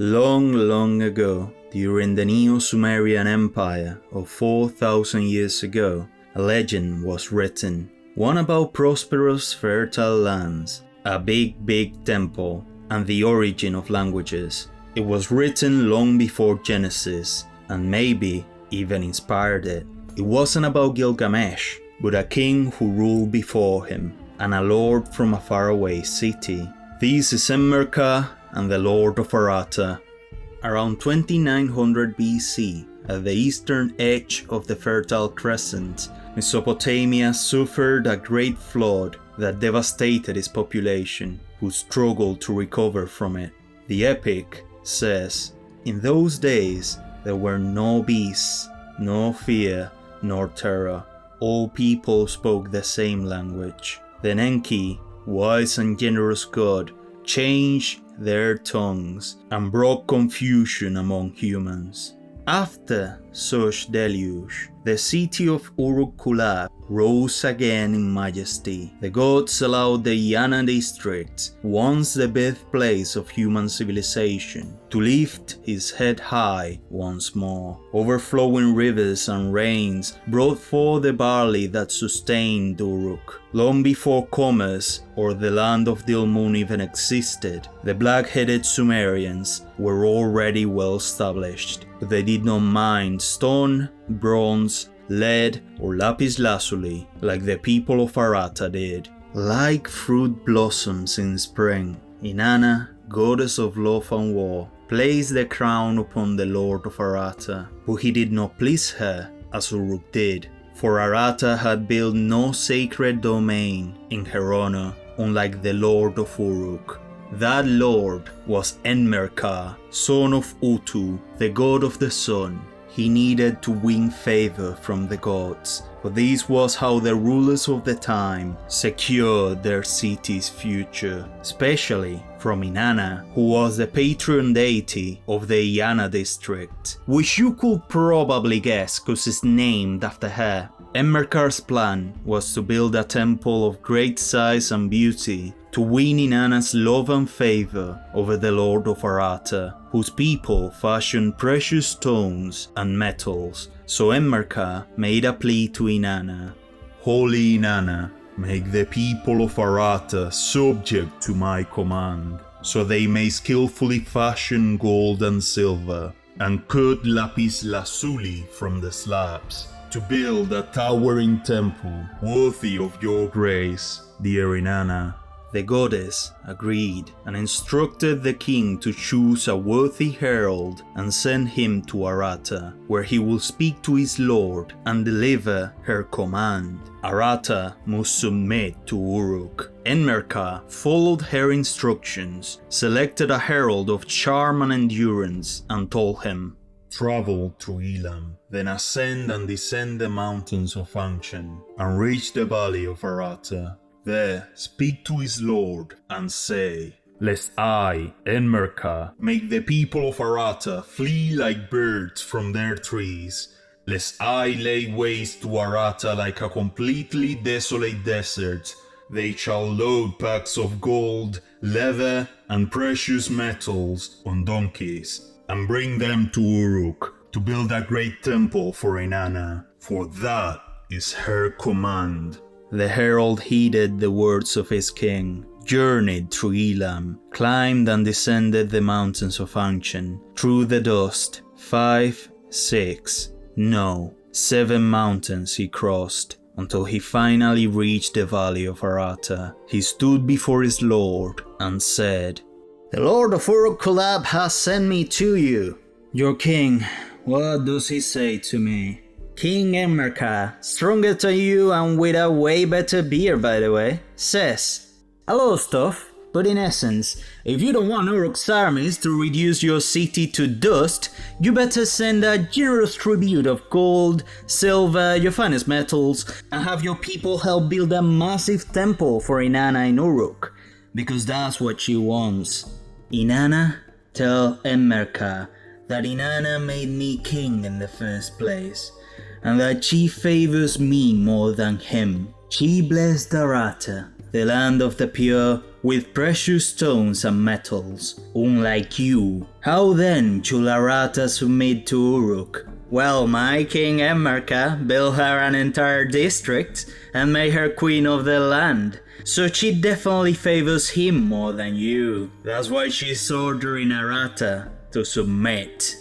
Long, long ago, during the Neo-Sumerian Empire of 4,000 years ago, a legend was written, one about prosperous, fertile lands, a big temple, and the origin of languages. It was written long before Genesis, and maybe even inspired it. It wasn't about Gilgamesh, but a king who ruled before him, and a lord from a faraway city. This is Enmerkar and the Lord of Aratta. Around 2900 BC, at the eastern edge of the Fertile Crescent, Mesopotamia suffered a great flood that devastated its population, who struggled to recover from it. The epic says, "In those days there were no beasts, no fear, nor terror. All people spoke the same language. Then Enki, wise and generous god, changed their tongues and brought confusion among humans. After such deluge, the city of Uruk rose again in majesty. The gods allowed the Inanna district, once the birthplace of human civilization, to lift his head high once more. Overflowing rivers and rains brought forth the barley that sustained Uruk. Long before commerce or the land of Dilmun even existed, the black-headed Sumerians were already well established, but they did not mind stone, bronze, lead, or lapis lazuli like the people of Aratta did. Like fruit blossoms in spring, Inanna, goddess of love and war, placed the crown upon the Lord of Aratta, but he did not please her as Uruk did, for Aratta had built no sacred domain in her honor, unlike the Lord of Uruk. That lord was Enmerkar, son of Utu, the god of the sun. He needed to win favor from the gods, for this was how the rulers of the time secured their city's future, especially from Inanna, who was the patron deity of the Inanna district, which you could probably guess cause it's named after her. Enmerkar's plan was to build a temple of great size and beauty to win Inanna's love and favor over the Lord of Aratta, whose people fashioned precious stones and metals. So Enmerkar made a plea to Inanna. "Holy Inanna, make the people of Aratta subject to my command, so they may skillfully fashion gold and silver, and cut lapis lazuli from the slabs, to build a towering temple worthy of your grace, dear Inanna." The goddess agreed and instructed the king to choose a worthy herald and send him to Aratta, where he will speak to his lord and deliver her command. Aratta must submit to Uruk. Enmerkar followed her instructions, selected a herald of charm and endurance, and told him, "Travel to Elam, then ascend and descend the mountains of Anshan, and reach the valley of Aratta. There speak to his lord and say, 'Lest I, Enmerkar, make the people of Aratta flee like birds from their trees, lest I lay waste to Aratta like a completely desolate desert, they shall load packs of gold, leather, and precious metals on donkeys, and bring them to Uruk to build a great temple for Inanna, for that is her command.'" The herald heeded the words of his king, journeyed through Elam, climbed and descended the mountains of Anshan, through the dust. 5, 6, no, 7 mountains he crossed, until he finally reached the valley of Aratta. He stood before his lord and said, "The Lord of Uruk has sent me to you." "Your king, what does he say to me?" "King Enmerkar, stronger than you and with a way better beard by the way, says a lot of stuff, but in essence, if you don't want Uruk's armies to reduce your city to dust, you better send a generous tribute of gold, silver, your finest metals, and have your people help build a massive temple for Inanna in Uruk, because that's what she wants. Inanna, tell Enmerkar that Inanna made me king in the first place, and that she favors me more than him. She blessed Aratta the land of the pure, with precious stones and metals, unlike you. How then should Aratta submit to Uruk? Well, my king Enmerkar built her an entire district and made her queen of the land, so she definitely favors him more than you. That's why she's ordering Aratta to submit.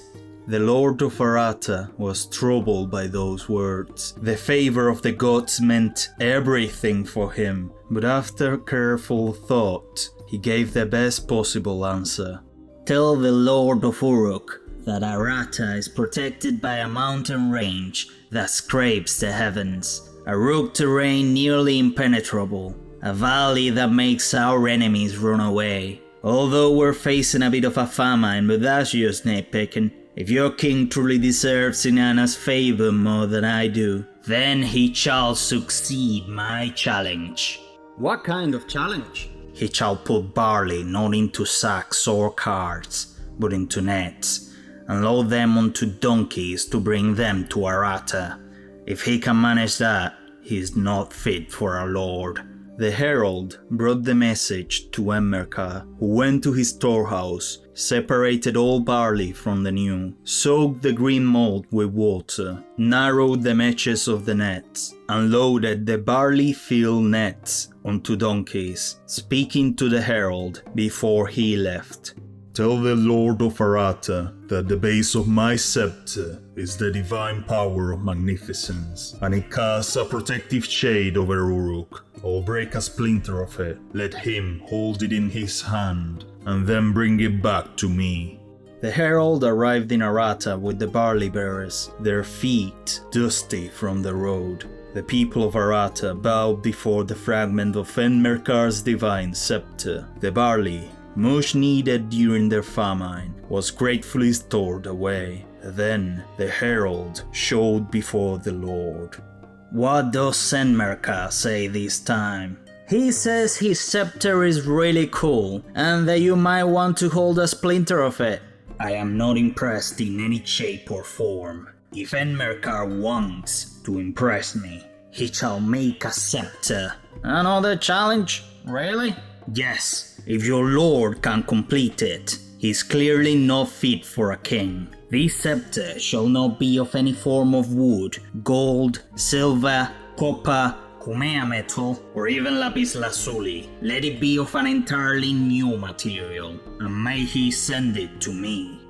The Lord of Aratta was troubled by those words. The favor of the gods meant everything for him, but after careful thought, he gave the best possible answer. Tell the Lord of Uruk that Aratta is protected by a mountain range that scrapes the heavens, a rugged terrain nearly impenetrable, a valley that makes our enemies run away. Although we're facing a bit of a famine, but that's just nitpicking. If your king truly deserves Inanna's favor more than I do, then he shall succeed my challenge. What kind of challenge? He shall put barley not into sacks or carts, but into nets, and load them onto donkeys to bring them to Aratta. If he can manage that, he is not fit for a lord. The herald brought the message to Enmerkar, who went to his storehouse, separated all barley from the new, soaked the green mold with water, narrowed the meshes of the nets, and loaded the barley-filled nets onto donkeys, speaking to the herald before he left. Tell the Lord of Aratta that the base of my scepter is the divine power of magnificence, and it casts a protective shade over Uruk. I'll break a splinter of it, let him hold it in his hand, and then bring it back to me. The herald arrived in Aratta with the barley bearers, their feet dusty from the road. The people of Aratta bowed before the fragment of Enmerkar's divine scepter. The barley, much needed during their famine, was gratefully stored away. Then the herald showed before the Lord. What does Enmerkar say this time? He says his scepter is really cool, and that you might want to hold a splinter of it. I am not impressed in any shape or form. If Enmerkar wants to impress me, he shall make a scepter. Another challenge? Really? Yes, if your lord can complete it. He is clearly not fit for a king. This scepter shall not be of any form of wood, gold, silver, copper, Kumea metal, or even lapis lazuli. Let it be of an entirely new material, and may he send it to me.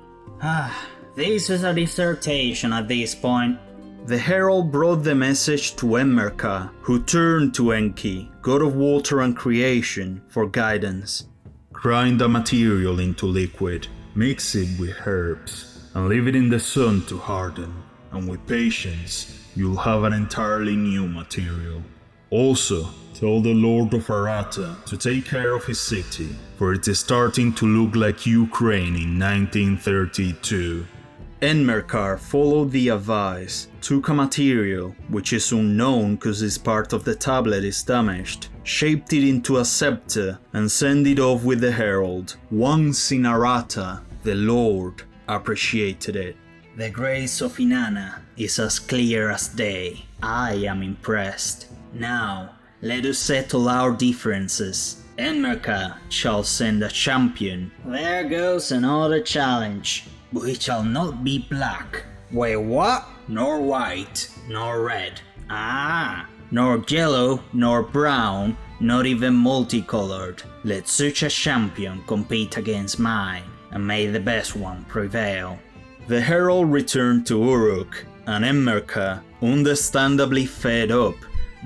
This is a dissertation at this point. The herald brought the message to Enmerkar, who turned to Enki, god of water and creation, for guidance. Grind the material into liquid, mix it with herbs, and leave it in the sun to harden, and with patience, you'll have an entirely new material. Also, tell the Lord of Aratta to take care of his city, for it is starting to look like Ukraine in 1932. Enmerkar followed the advice, took a material, which is unknown because this part of the tablet is damaged, shaped it into a scepter, and sent it off with the herald. Once in Aratta, the Lord appreciated it. The grace of Inanna is as clear as day. I am impressed. Now, let us settle our differences. Enmerkar shall send a champion. There goes another challenge. But it shall not be black. Wait, what? Nor white, nor red. Nor yellow, nor brown, not even multicolored. Let such a champion compete against mine, and may the best one prevail. The herald returned to Uruk, and Enmerkar, understandably fed up,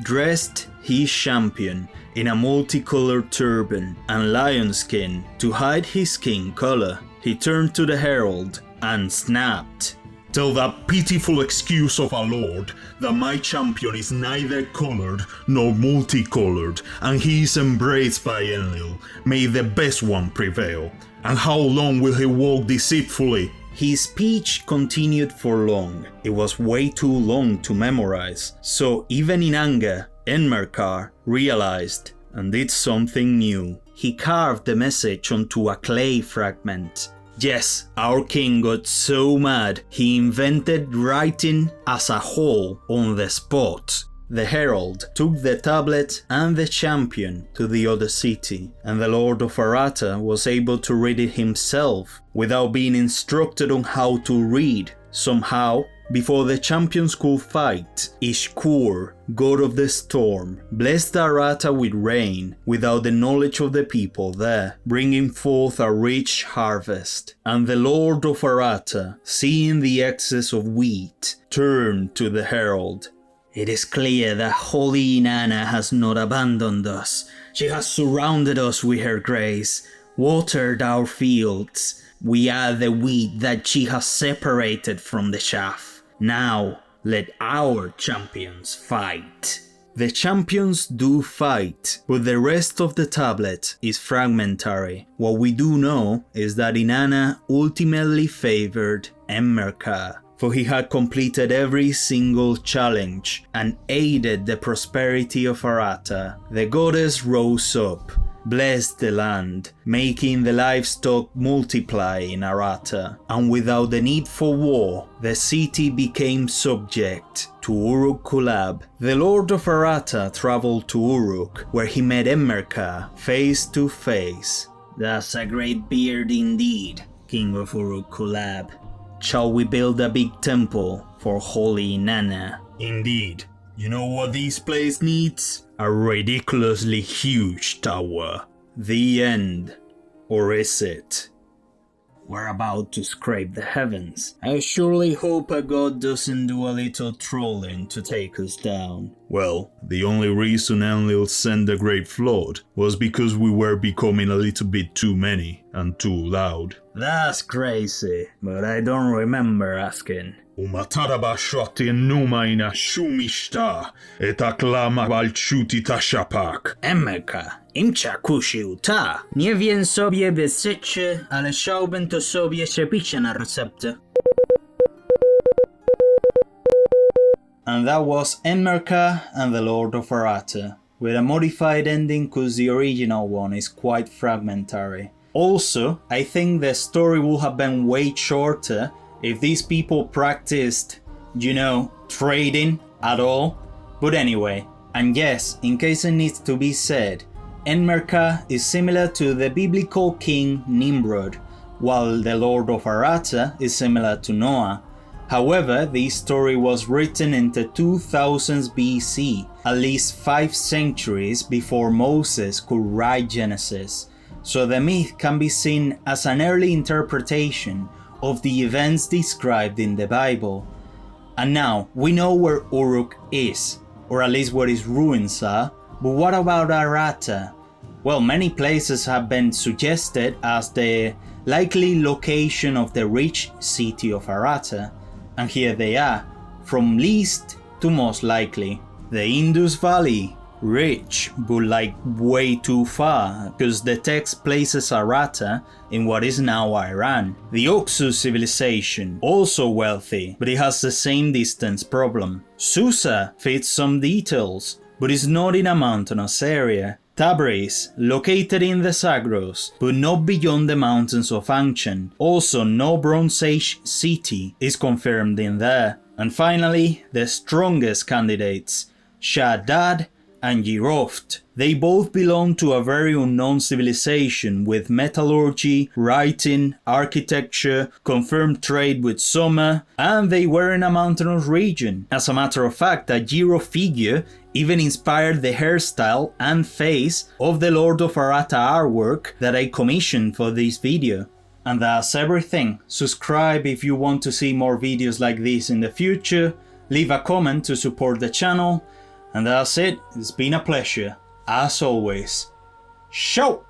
dressed his champion in a multicolored turban and lion skin to hide his skin color. He turned to the herald and snapped. Tell that pitiful excuse of a lord that my champion is neither colored nor multicolored, and he is embraced by Enlil. May the best one prevail. And how long will he walk deceitfully? His speech continued for long. It was way too long to memorize, so even in anger, Enmerkar realized and did something new. He carved the message onto a clay fragment. Yes, our king got so mad he invented writing as a whole on the spot. The herald took the tablet and the champion to the other city, and the Lord of Aratta was able to read it himself without being instructed on how to read. Somehow, before the champions could fight, Ishkur, god of the storm, blessed Aratta with rain without the knowledge of the people there, bringing forth a rich harvest. And the Lord of Aratta, seeing the excess of wheat, turned to the herald. "It is clear that holy Inanna has not abandoned us. She has surrounded us with her grace, watered our fields. We are the wheat that she has separated from the chaff. Now, let our champions fight." The champions do fight, but the rest of the tablet is fragmentary. What we do know is that Inanna ultimately favored Enmerkar, for he had completed every single challenge and aided the prosperity of Aratta. The goddess rose up, blessed the land, making the livestock multiply in Aratta, and without the need for war, the city became subject to Uruk. The Lord of Aratta traveled to Uruk, where he met Enmerkar face to face. "That's a great beard indeed, King of Uruk. Shall we build a big temple for holy Inanna?" Indeed. You know what this place needs? A ridiculously huge tower. The end. Or is it? We're about to scrape the heavens. I surely hope a god doesn't do a little trolling to take us down. Well, the only reason Enlil sent the Great Flood was because we were becoming a little bit too many and too loud. That's crazy, but I don't remember asking. Umataraba shoti numa ina shumishta et aklama walchuti tashapak. Enmerkar, imcha kushi uta. Nie wiem sobie wysyczy, ale chciałbym to sobie przepić na receptę. And that was Enmerkar and the Lord of Aratta, with a modified ending cause the original one is quite fragmentary. Also, I think the story would have been way shorter if these people practiced, trading at all. But anyway, and yes, in case it needs to be said, Enmerkar is similar to the biblical king Nimrod, while the Lord of Aratta is similar to Noah. However, this story was written in the 2000s BC, at least 5 centuries before Moses could write Genesis, so the myth can be seen as an early interpretation of the events described in the Bible. And now, we know where Uruk is, or at least where his ruins are, but what about Aratta? Well, many places have been suggested as the likely location of the rich city of Aratta, and here they are, from least to most likely. The Indus Valley, rich, but like way too far, because the text places Aratta in what is now Iran. The Oxus civilization, also wealthy, but it has the same distance problem. Susa fits some details, but is not in a mountainous area. Tabriz, located in the Zagros, but not beyond the mountains of Anshan. Also, no Bronze Age city is confirmed in there. And finally, the strongest candidates, Shaddad and Jiroft. They both belong to a very unknown civilization with metallurgy, writing, architecture, confirmed trade with Sumer, and they were in a mountainous region. As a matter of fact, a Jiroft figure even inspired the hairstyle and face of the Lord of Aratta artwork that I commissioned for this video. And that's everything. Subscribe if you want to see more videos like this in the future, leave a comment to support the channel, and that's it. It's been a pleasure, as always. Show!